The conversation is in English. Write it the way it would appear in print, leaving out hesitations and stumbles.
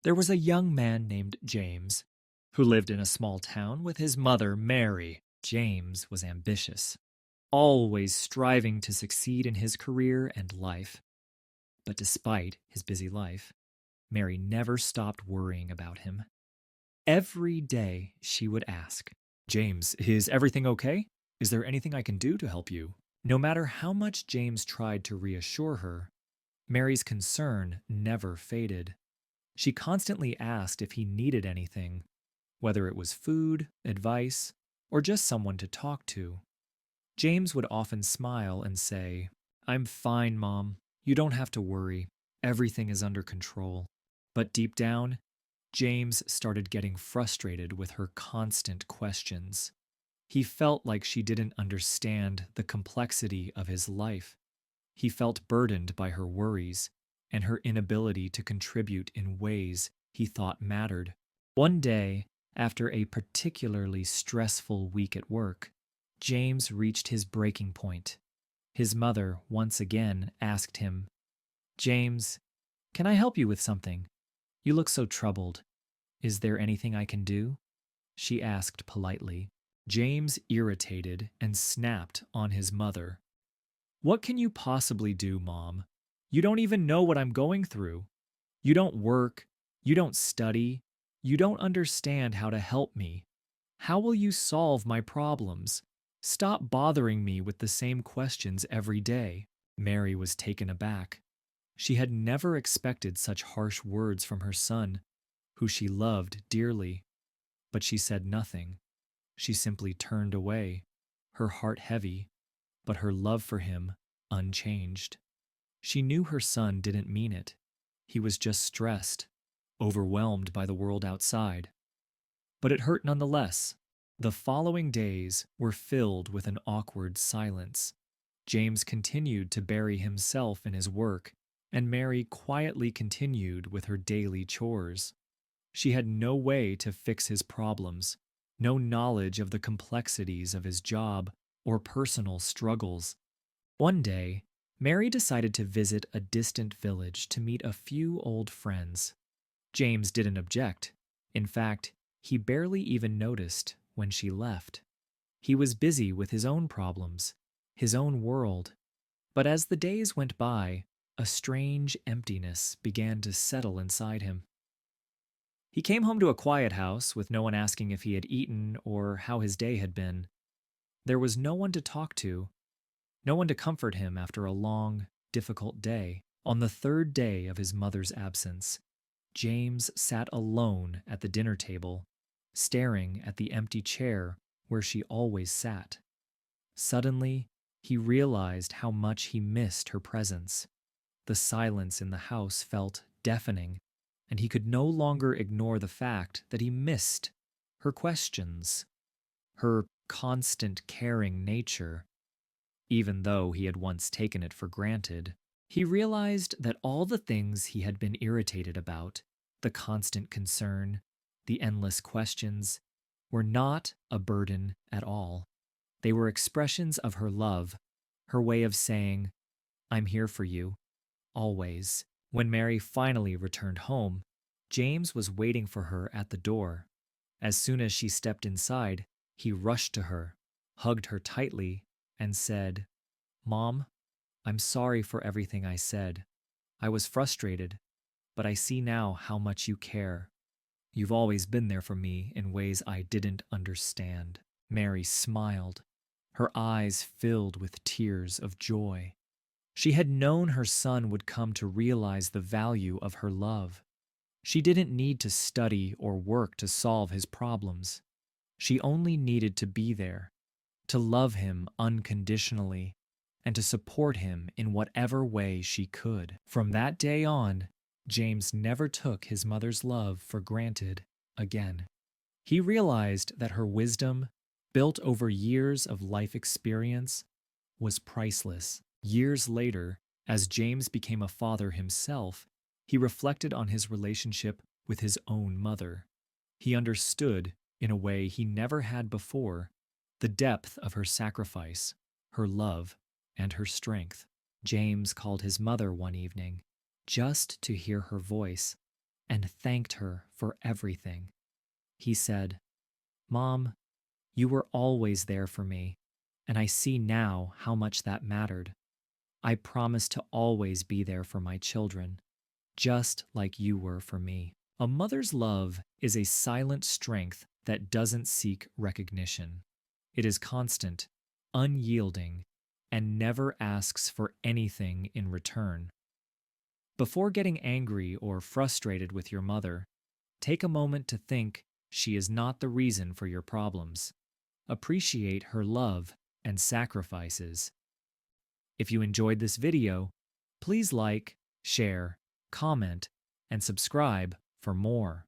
There was a young man named James who lived in a small town with his mother, Mary. James was ambitious, always striving to succeed in his career and life. But despite his busy life, Mary never stopped worrying about him. Every day she would ask, "James, is everything okay? Is there anything I can do to help you?" No matter how much James tried to reassure her, Mary's concern never faded. She constantly asked if he needed anything, whether it was food, advice, or just someone to talk to. James would often smile and say, "I'm fine, Mom. You don't have to worry. Everything is under control." But deep down, James started getting frustrated with her constant questions. He felt like she didn't understand the complexity of his life. He felt burdened by her worries and her inability to contribute in ways he thought mattered. One day, after a particularly stressful week at work, James reached his breaking point. His mother once again asked him, "James, can I help you with something? You look so troubled. Is there anything I can do?" she asked politely. James irritated and snapped on his mother. "What can you possibly do, Mom? You don't even know what I'm going through. You don't work. You don't study. You don't understand how to help me. How will you solve my problems? Stop bothering me with the same questions every day." Mary was taken aback. She had never expected such harsh words from her son, who she loved dearly. But she said nothing. She simply turned away, her heart heavy, but her love for him unchanged. She knew her son didn't mean it. He was just stressed, overwhelmed by the world outside. But it hurt nonetheless. The following days were filled with an awkward silence. James continued to bury himself in his work, and Mary quietly continued with her daily chores. She had no way to fix his problems, no knowledge of the complexities of his job or personal struggles. One day, Mary decided to visit a distant village to meet a few old friends. James didn't object. In fact, he barely even noticed when she left. He was busy with his own problems, his own world. But as the days went by, a strange emptiness began to settle inside him. He came home to a quiet house with no one asking if he had eaten or how his day had been. There was no one to talk to, no one to comfort him after a long, difficult day. On the third day of his mother's absence, James sat alone at the dinner table, staring at the empty chair where she always sat. Suddenly, he realized how much he missed her presence. The silence in the house felt deafening, and he could no longer ignore the fact that he missed her questions, her constant caring nature. Even though he had once taken it for granted, he realized that all the things he had been irritated about, the constant concern, the endless questions, were not a burden at all. They were expressions of her love, her way of saying, "I'm here for you, always." When Mary finally returned home, James was waiting for her at the door. As soon as she stepped inside, he rushed to her, hugged her tightly, and said, "Mom, I'm sorry for everything I said. I was frustrated, but I see now how much you care. You've always been there for me in ways I didn't understand." Mary smiled, her eyes filled with tears of joy. She had known her son would come to realize the value of her love. She didn't need to study or work to solve his problems. She only needed to be there, to love him unconditionally, and to support him in whatever way she could. From that day on, James never took his mother's love for granted again. He realized that her wisdom, built over years of life experience, was priceless. Years later, as James became a father himself, he reflected on his relationship with his own mother. He understood, in a way he never had before, the depth of her sacrifice, her love, and her strength. James called his mother one evening, just to hear her voice, and thanked her for everything. He said, "Mom, you were always there for me, and I see now how much that mattered. I promise to always be there for my children, just like you were for me." A mother's love is a silent strength that doesn't seek recognition. It is constant, unyielding, and never asks for anything in return. Before getting angry or frustrated with your mother, take a moment to think she is not the reason for your problems. Appreciate her love and sacrifices. If you enjoyed this video, please like, share, comment, and subscribe for more.